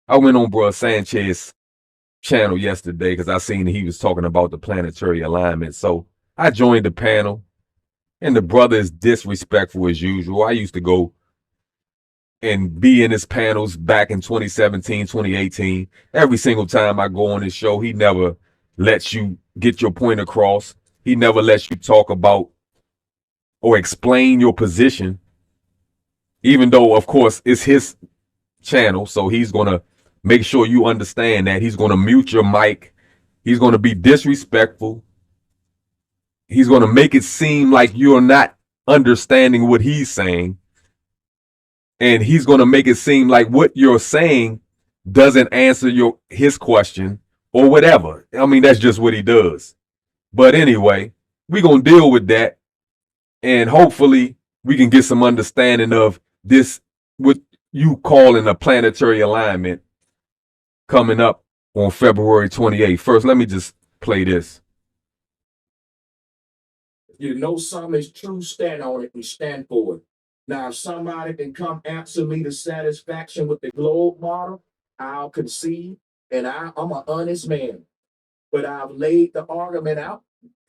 I went on bro Sanchez channel yesterday because I seen he was talking about the planetary alignment. So I joined the panel, and the brother is disrespectful as usual. I used to go and be in his panels back in 2017, 2018. Every single time I go on his show, he never lets you get your point across. He never lets you talk about or explain your position, even though, of course, it's his channel. So he's going to make sure you understand that. He's going to mute your mic. He's going to be disrespectful. He's going to make it seem like you're not understanding what he's saying. And he's going to make it seem like what you're saying doesn't answer his question or whatever. I mean, that's just what he does. But anyway, we're going to deal with that. And hopefully we can get some understanding of this, what you calling a planetary alignment coming up on February 28th. First, let me just play this. You know something is true, stand on it and stand for it. Now, if somebody can come answer me to satisfaction with the globe model, I'll concede, and I'm an honest man. But I've laid the argument out,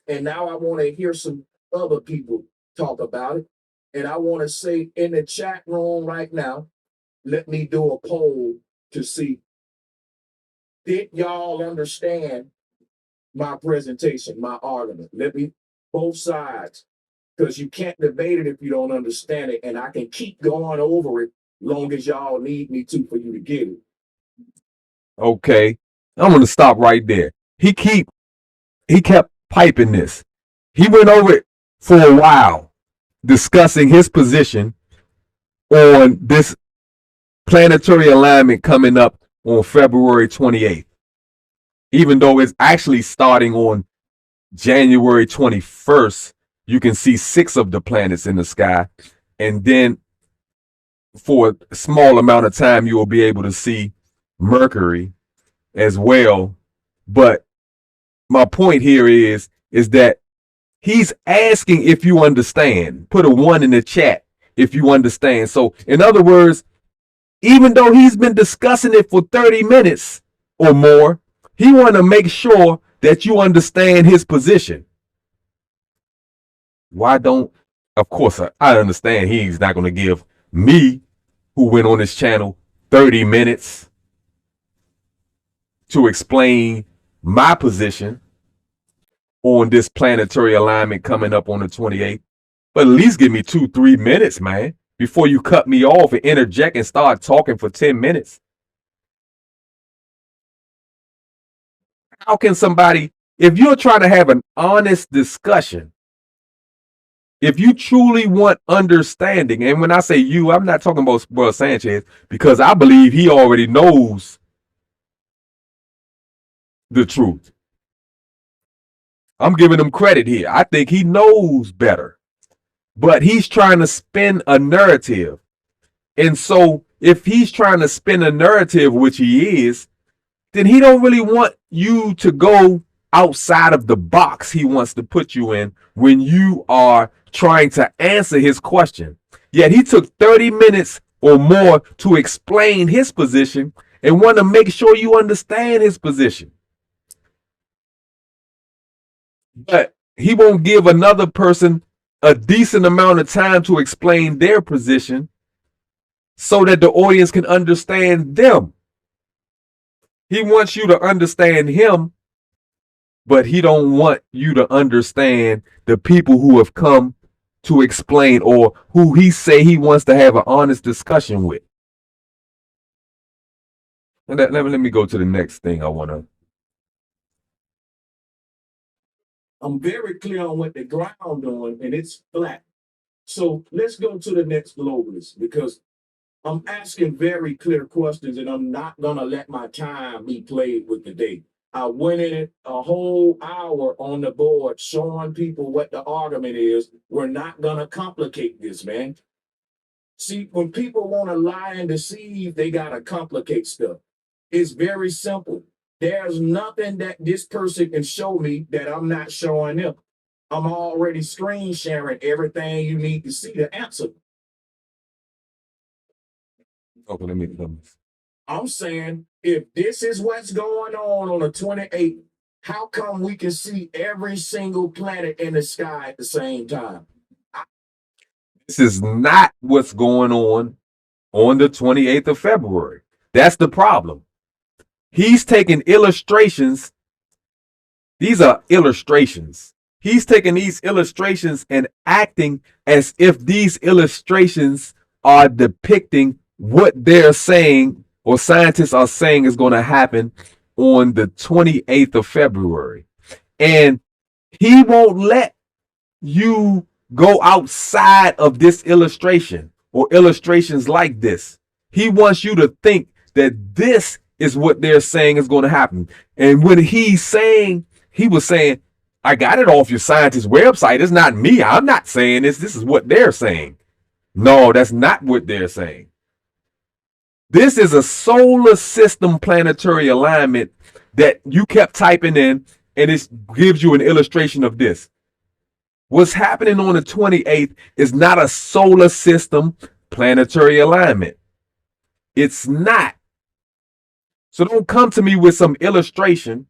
and now I want to hear some other people talk about it. And I want to say in the chat room right now, let me do a poll to see, did y'all understand my presentation, my argument? Let me, both sides, because you can't debate it if you don't understand it. And I can keep going over it long as y'all need me to for you to get it. Okay, I'm going to stop right there. He kept piping this. He went over it for a while, discussing his position on this planetary alignment coming up on February 28th, even though it's actually starting on January 21st. You can see 6 of the planets in the sky, and then for a small amount of time you will be able to see Mercury as well. But my point here is that he's asking if you understand. Put a 1 in the chat if you understand. So in other words, even though he's been discussing it for 30 minutes or more, he want to make sure that you understand his position. Why don't, of course, I understand he's not going to give me, who went on his channel, 30 minutes to explain my position on this planetary alignment coming up on the 28th. But at least give me 2-3 minutes, man, before you cut me off and interject and start talking for 10 minutes. How can somebody, if you're trying to have an honest discussion, if you truly want understanding, and when I say you, I'm not talking about Bro Sanchez, because I believe he already knows the truth. I'm giving him credit here. I think he knows better, but he's trying to spin a narrative. And so if he's trying to spin a narrative, which he is, then he don't really want you to go outside of the box he wants to put you in when you are trying to answer his question. Yet he took 30 minutes or more to explain his position and want to make sure you understand his position. But he won't give another person a decent amount of time to explain their position so that the audience can understand them. He wants you to understand him, but he don't want you to understand the people who have come to explain or who he say he wants to have an honest discussion with. And let me go to the next thing I want to. I'm very clear on what the ground on, and it's flat. So let's go to the next globalist because I'm asking very clear questions, and I'm not gonna let my time be played with today. I went in it a whole hour on the board showing people what the argument is. We're not gonna complicate this, man. See, when people want to lie and deceive, they gotta complicate stuff. It's very simple. There's nothing that this person can show me that I'm not showing them. I'm already screen sharing everything you need to see to answer. Okay, let me. I'm saying if this is what's going on the 28th, how come we can see every single planet in the sky at the same time? This is not what's going on the 28th of February. That's the problem. He's taking illustrations. These are illustrations. He's taking these illustrations and acting as if these illustrations are depicting what they're saying or scientists are saying is going to happen on the 28th of February. And he won't let you go outside of this illustration or illustrations like this. He wants you to think that this is what they're saying is going to happen. And when he was saying, I got it off your scientist website. It's not me. I'm not saying this. This is what they're saying. No, that's not what they're saying. This is a solar system planetary alignment that you kept typing in, and it gives you an illustration of this. What's happening on the 28th is not a solar system planetary alignment. It's not. So don't come to me with some illustration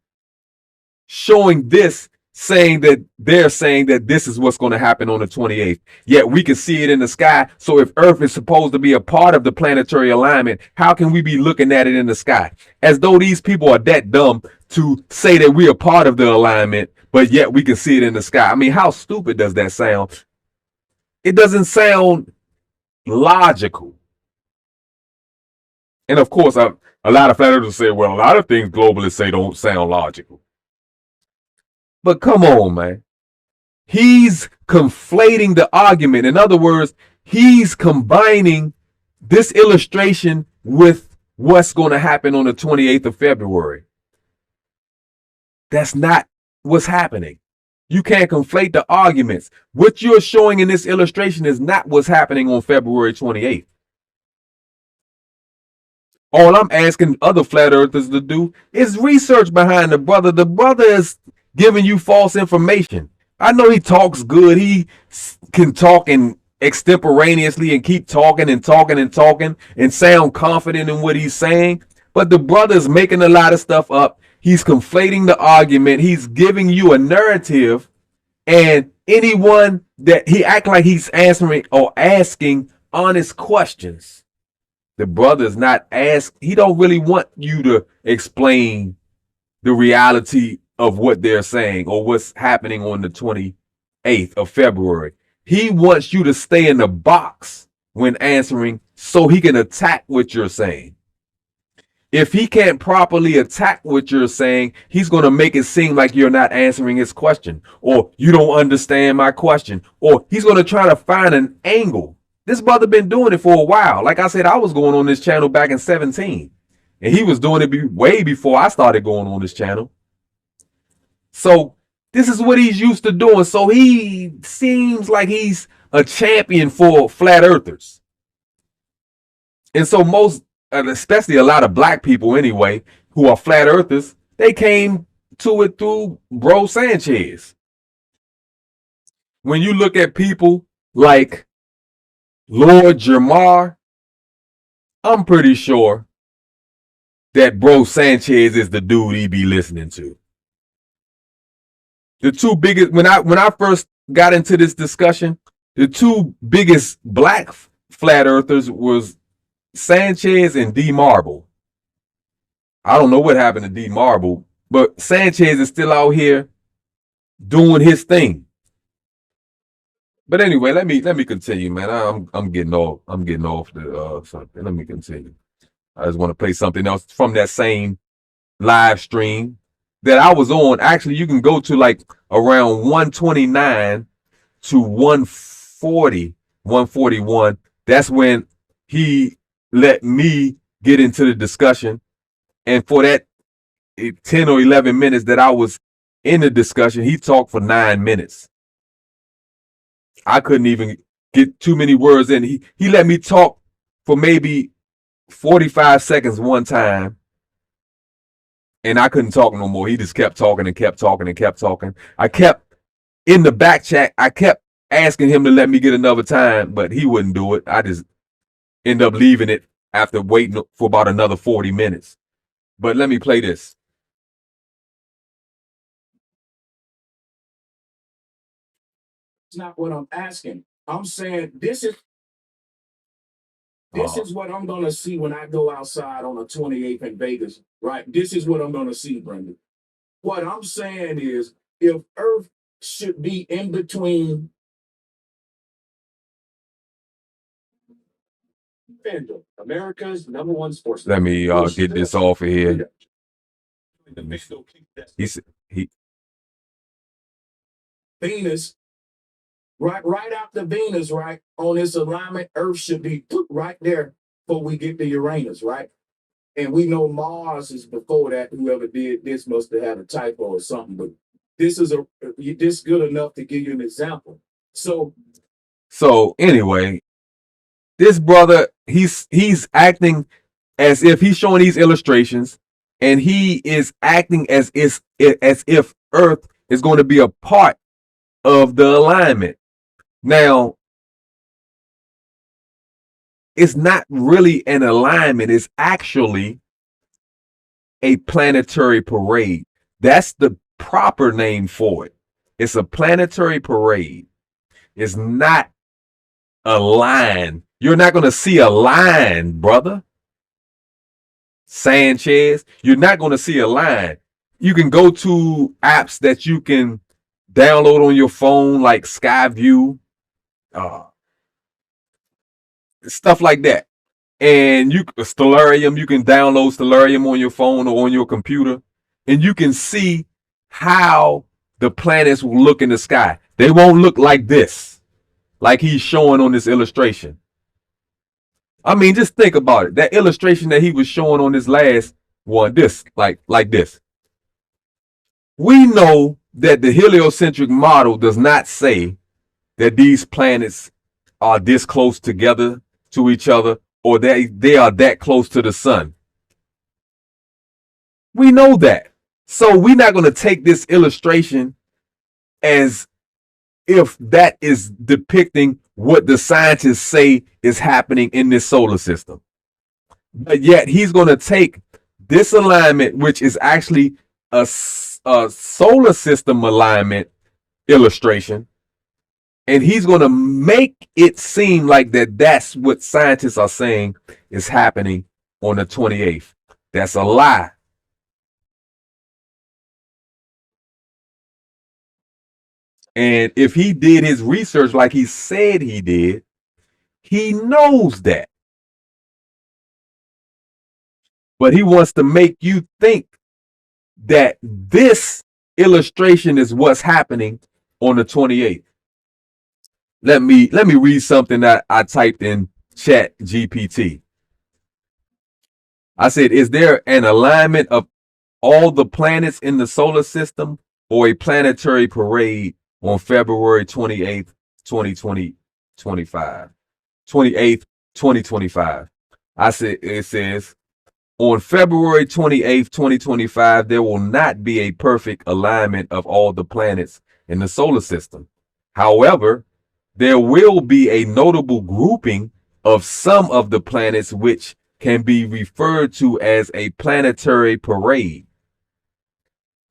showing this, saying that they're saying that this is what's going to happen on the 28th. Yet we can see it in the sky. So if Earth is supposed to be a part of the planetary alignment, how can we be looking at it in the sky? As though these people are that dumb to say that we are part of the alignment, but yet we can see it in the sky. I mean, how stupid does that sound? It doesn't sound logical. And of course, a lot of flat earthers say, well, a lot of things globalists say don't sound logical. But come on, man. He's conflating the argument. In other words, he's combining this illustration with what's going to happen on the 28th of February. That's not what's happening. You can't conflate the arguments. What you're showing in this illustration is not what's happening on February 28th. All I'm asking other flat earthers to do is research behind the brother. The brother is giving you false information. I know he talks good. He can talk and extemporaneously and keep talking and talking and talking and sound confident in what he's saying. But the brother is making a lot of stuff up. He's conflating the argument. He's giving you a narrative, and anyone that he act like he's answering or asking honest questions. The brother is not he don't really want you to explain the reality of what they're saying or what's happening on the 28th of February. He wants you to stay in the box when answering so he can attack what you're saying. If he can't properly attack what you're saying, he's going to make it seem like you're not answering his question, or you don't understand my question, or he's going to try to find an angle. This brother been doing it for a while. Like I said, I was going on this channel back in 2017, and he was doing it way before I started going on this channel. So this is what he's used to doing. So he seems like he's a champion for flat earthers. And so most, especially a lot of black people anyway, who are flat earthers, they came to it through Bro Sanchez. When you look at people like Lord Jamar, I'm pretty sure that Bro Sanchez is the dude he be listening to. The two biggest, when I first got into this discussion, the two biggest black flat earthers was Sanchez and D Marble. I don't know what happened to D Marble, but Sanchez is still out here doing his thing. But anyway, let me continue, man. I'm getting off the something. Let me continue. I just want to play something else from that same live stream that I was on. Actually, you can go to like around 129 to 140, 141. That's when he let me get into the discussion. And for that 10 or 11 minutes that I was in the discussion, he talked for 9 minutes. I couldn't even get too many words in. He let me talk for maybe 45 seconds one time, and I couldn't talk no more. He just kept talking and kept talking and kept talking. I kept in the back chat, I kept asking him to let me get another time, but he wouldn't do it. I just end up leaving it after waiting for about another 40 minutes. But let me play this. It's not what I'm asking. I'm saying this is what I'm gonna see when I go outside on the 28th in Vegas, right? This is what I'm gonna see, Brendan. What I'm saying is, if Earth should be in between FanDuel, America's #1 sports. Let me get this off of here. He Venus, right after Venus, right on this alignment, Earth should be right there before we get to Uranus, right? And we know Mars is before that. Whoever did this must have had a typo or something. But this is this good enough to give you an example. So anyway, this brother, he's acting as if he's showing these illustrations, and he is acting as if Earth is going to be a part of the alignment. Now, it's not really an alignment. It's actually a planetary parade. That's the proper name for it. It's a planetary parade. It's not a line. You're not going to see a line, brother. Sanchez, you're not going to see a line. You can go to apps that you can download on your phone, like Skyview, stuff like that. And Stellarium, you can download Stellarium on your phone or on your computer, and you can see how the planets will look in the sky. They won't look like this, like he's showing on this illustration. I mean, just think about it. That illustration that he was showing on this last one, this, like this. We know that the heliocentric model does not say that these planets are this close together to each other, or they are that close to the sun. We know that. So we're not going to take this illustration as if that is depicting what the scientists say is happening in this solar system. But yet he's going to take this alignment, which is actually a solar system alignment illustration, and he's going to make it seem like that's what scientists are saying is happening on the 28th. That's a lie. And if he did his research like he said he did, he knows that. But he wants to make you think that this illustration is what's happening on the 28th. Let me read something that I typed in Chat GPT. I said, is there an alignment of all the planets in the solar system, or a planetary parade on February 28th, 2025? 28th, 2025. I said, it says, on February 28th, 2025, there will not be a perfect alignment of all the planets in the solar system. However, there will be a notable grouping of some of the planets, which can be referred to as a planetary parade.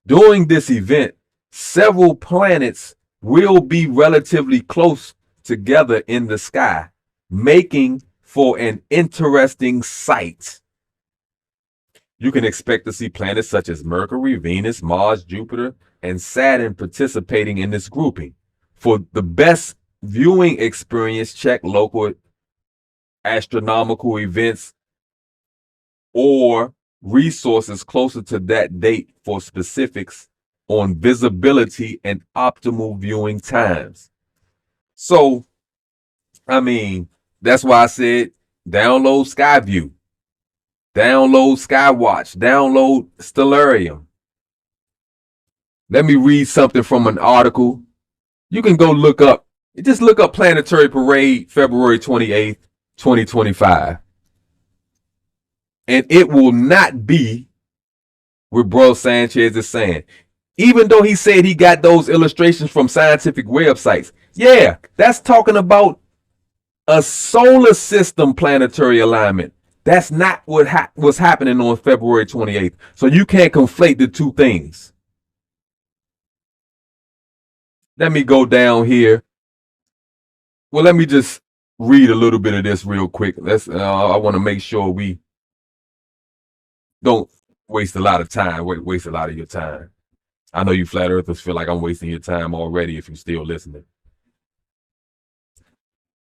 During this event, several planets will be relatively close together in the sky, making for an interesting sight. You can expect to see planets such as Mercury, Venus, Mars, Jupiter, and Saturn participating in this grouping. For the best viewing experience, check local astronomical events or resources closer to that date for specifics on visibility and optimal viewing times. So, I mean, that's why I said download Skyview, download Skywatch, download Stellarium. Let me read something from an article. You can go just look up Planetary Parade, February 28th, 2025. And it will not be what Bro Sanchez is saying. Even though he said he got those illustrations from scientific websites. Yeah, that's talking about a solar system planetary alignment. That's not what was happening on February 28th. So you can't conflate the two things. Let me go down here. Well, let me just read a little bit of this real quick. I want to make sure we don't waste a lot of time. Waste a lot of your time. I know you flat earthers feel like I'm wasting your time already if you're still listening.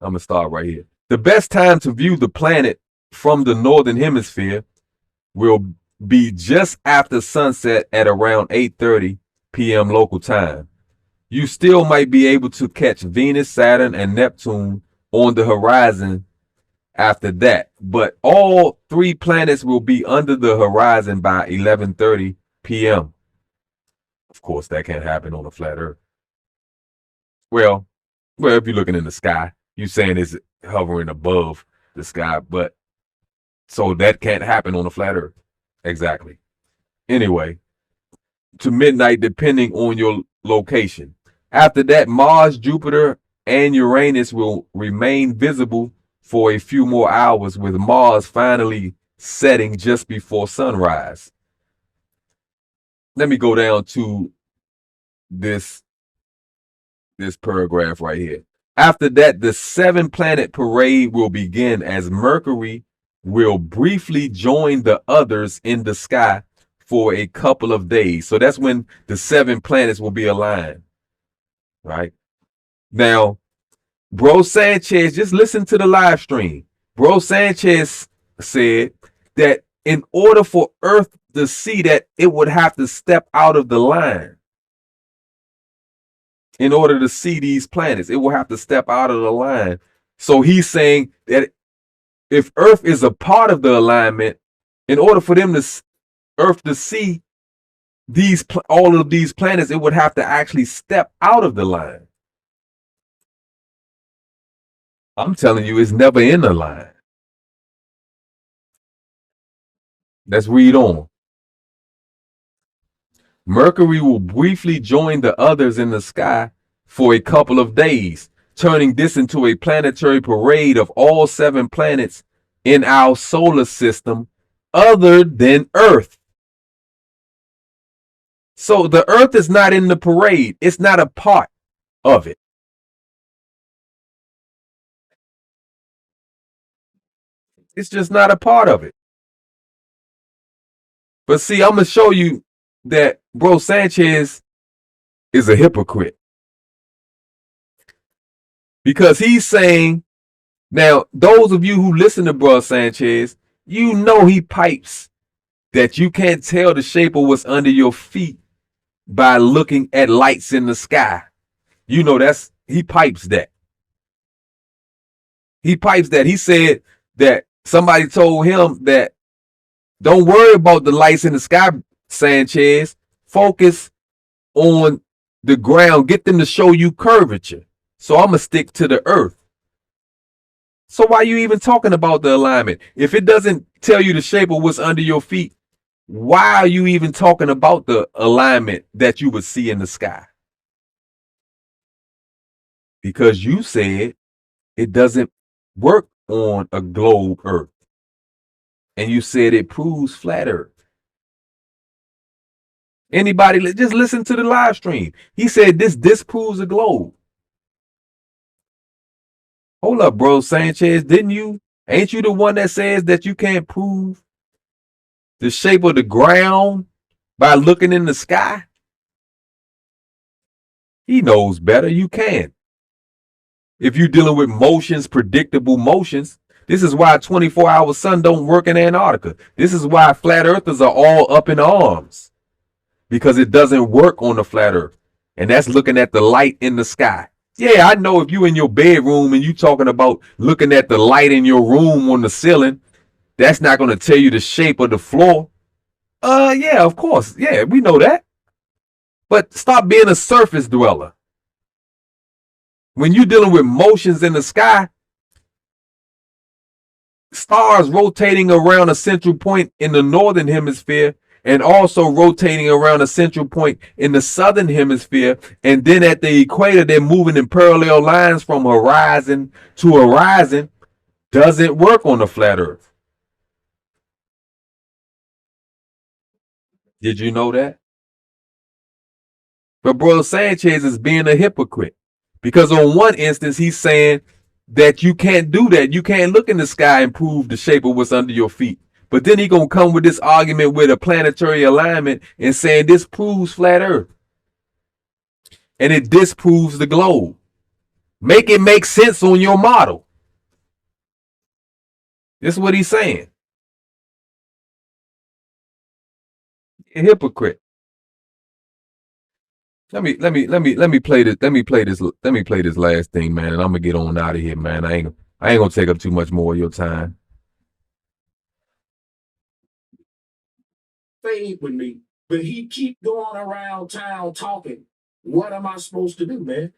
I'm gonna start right here. The best time to view the planet from the northern hemisphere will be just after sunset at around 8:30 p.m. local time. You still might be able to catch Venus, Saturn, and Neptune on the horizon after that, but all three planets will be under the horizon by 11:30 p.m. Of course, that can't happen on a flat Earth. Well, if you're looking in the sky, you're saying it's hovering above the sky, but so that can't happen on a flat Earth. Exactly. Anyway, to midnight, depending on your location. After that, Mars, Jupiter, and Uranus will remain visible for a few more hours, with Mars finally setting just before sunrise. Let me go down to this paragraph right here. After that, the 7-planet parade will begin as Mercury will briefly join the others in the sky for a couple of days. So that's when the 7 planets will be aligned. Right? Now, Bro Sanchez, just listen to the live stream. Bro Sanchez said that in order for Earth to see that, it would have to step out of the line. In order to see these planets, it will have to step out of the line. So he's saying that if Earth is a part of the alignment, in order for Earth to see all of these planets, it would have to actually step out of the line. I'm telling you, it's never in the line. Let's read on. Mercury will briefly join the others in the sky for a couple of days, turning this into a planetary parade of all 7 planets in our solar system other than Earth. So the Earth is not in the parade. It's not a part of it. It's just not a part of it. But see, I'm going to show you that Bro Sanchez is a hypocrite. Because he's saying, now, those of you who listen to Bro Sanchez, you know he pipes that you can't tell the shape of what's under your feet by looking at lights in the sky. You know he pipes that. He pipes that. He said that somebody told him that don't worry about the lights in the sky, Sanchez. Focus on the ground. Get them to show you curvature. So I'm going to stick to the Earth. So why are you even talking about the alignment? If it doesn't tell you the shape of what's under your feet, why are you even talking about the alignment that you would see in the sky? Because you said it doesn't work on a globe Earth. And you said it proves flat Earth. Anybody, just listen to the live stream. He said this disproves a globe. Hold up, bro, Sanchez. Ain't you the one that says that you can't prove the shape of the ground by looking in the sky? He knows better. You can. If you're dealing with motions, predictable motions, this is why 24-hour sun don't work in Antarctica. This is why flat earthers are all up in arms, because it doesn't work on the flat earth. And that's looking at the light in the sky. Yeah, I know if you in your bedroom and you talking about looking at the light in your room on the ceiling, that's not going to tell you the shape of the floor. Yeah, of course. Yeah, we know that. But stop being a surface dweller. When you're dealing with motions in the sky, stars rotating around a central point in the northern hemisphere and also rotating around a central point in the southern hemisphere, and then at the equator they're moving in parallel lines from horizon to horizon, doesn't work on the flat earth. Did you know that? But Brother Sanchez is being a hypocrite because on one instance he's saying that you can't do that. You can't look in the sky and prove the shape of what's under your feet. But then he gonna come with this argument with a planetary alignment and saying this proves flat Earth and it disproves the globe. Make it make sense on your model. This is what he's saying. A hypocrite. Let me play this. Let me play this last thing, man, and I'm gonna get on out of here, man. I ain't gonna take up too much more of your time. Fade with me, but he keep going around town talking. What am I supposed to do, man?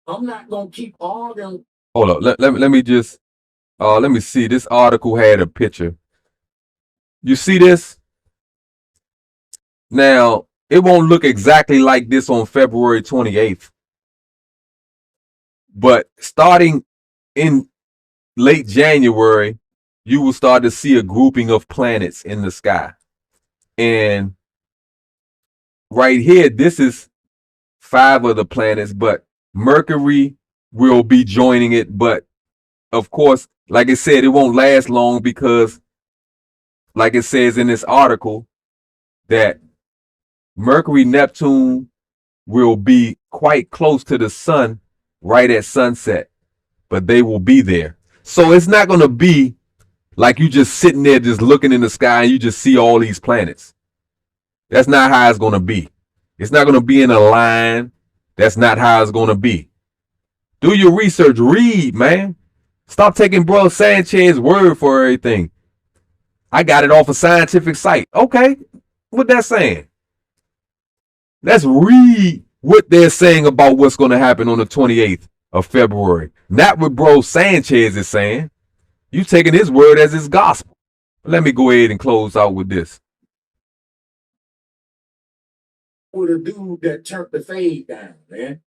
I'm not gonna keep arguing. Hold up. Let me just let me see. This article had a picture. You see this? Now, it won't look exactly like this on February 28th. But starting in late January, you will start to see a grouping of planets in the sky. And right here, this is 5 of the planets, but Mercury will be joining it. But of course, like I said, it won't last long because, like it says in this article, that Mercury, Neptune will be quite close to the sun right at sunset, but they will be there. So it's not going to be like you just sitting there just looking in the sky and you just see all these planets. That's not how it's going to be. It's not going to be in a line. That's not how it's going to be. Do your research. Read, man. Stop taking Bro Sanchez's word for everything. I got it off a scientific site. Okay. What that's saying? Let's read what they're saying about what's going to happen on the 28th of February. Not what Bro Sanchez is saying. You taking his word as his gospel. Let me go ahead and close out with this. With a dude that turned the fade down, man.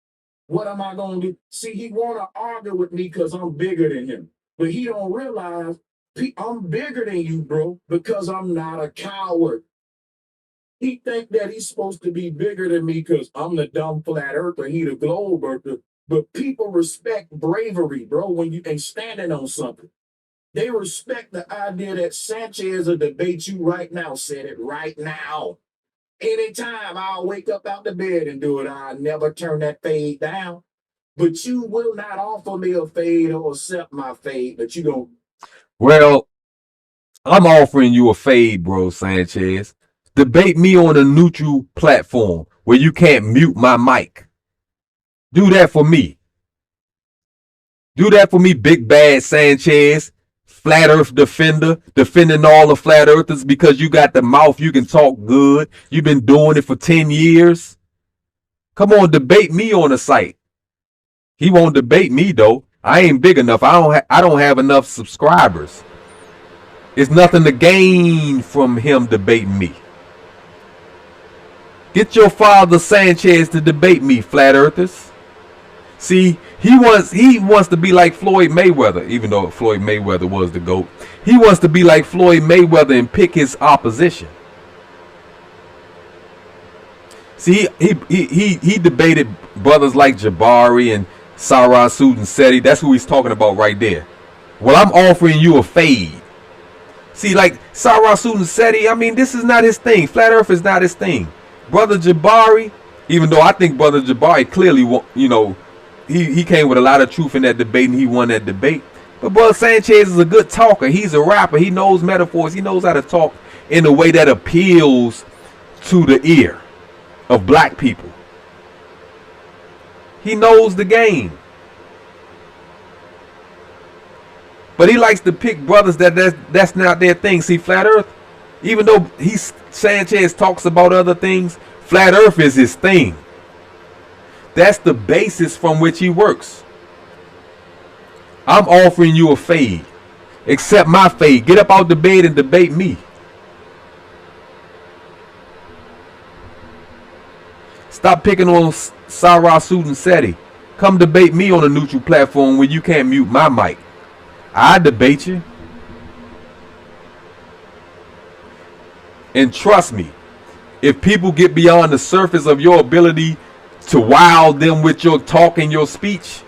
What am I gonna do? See, he wanna argue with me because I'm bigger than him, but he don't realize I'm bigger than you, bro, because I'm not a coward. He think that he's supposed to be bigger than me because I'm the dumb flat earther, he the globe earther. But people respect bravery, bro, when you ain't standing on something. They respect the idea that Sanchez will debate you right now. Said it right now. Anytime I'll wake up out the bed and do it, I'll never turn that fade down. But you will not offer me a fade or accept my fade, but you don't. Well, I'm offering you a fade, Bro Sanchez. Debate me on a neutral platform where you can't mute my mic. Do that for me. Do that for me, Big Bad Sanchez. Flat Earth defender, defending all the flat earthers because you got the mouth, you can talk good. You've been doing it for 10 years. Come on, debate me on the site. He won't debate me though. I ain't big enough. I don't have enough subscribers. It's nothing to gain from him debating me. Get your father Sanchez to debate me, flat earthers. See, he wants to be like Floyd Mayweather, even though Floyd Mayweather was the GOAT. He wants to be like Floyd Mayweather and pick his opposition. See, he debated brothers like Jabari and Sarah Sudan-Seti. That's who he's talking about right there. Well, I'm offering you a fade. See, like Sarah Sudan-Seti, I mean, this is not his thing. Flat Earth is not his thing. Brother Jabari, even though I think Brother Jabari clearly, you know, he came with a lot of truth in that debate and he won that debate. But Brother Sanchez is a good talker. He's a rapper. He knows metaphors. He knows how to talk in a way that appeals to the ear of black people. He knows the game. But he likes to pick brothers that's not their thing. See, Flat Earth, even though Sanchez talks about other things, Flat Earth is his thing. That's the basis from which he works. I'm offering you a fade. Accept my fade. Get up out the bed and debate me. Stop picking on Sarah Sudan-Seti. Come debate me on a neutral platform where you can't mute my mic. I debate you. And trust me, if people get beyond the surface of your ability to wow them with your talk and your speech,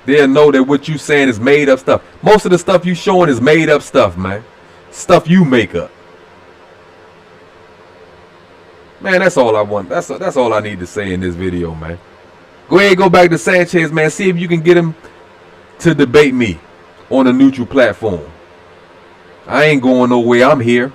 they'll know that what you saying is made up stuff. Most of the stuff you showing is made up stuff, man. Stuff you make up. Man, that's all I want. That's all I need to say in this video, man. Go ahead, go back to Sanchez, man. See if you can get him to debate me on a neutral platform. I ain't going nowhere. I'm here.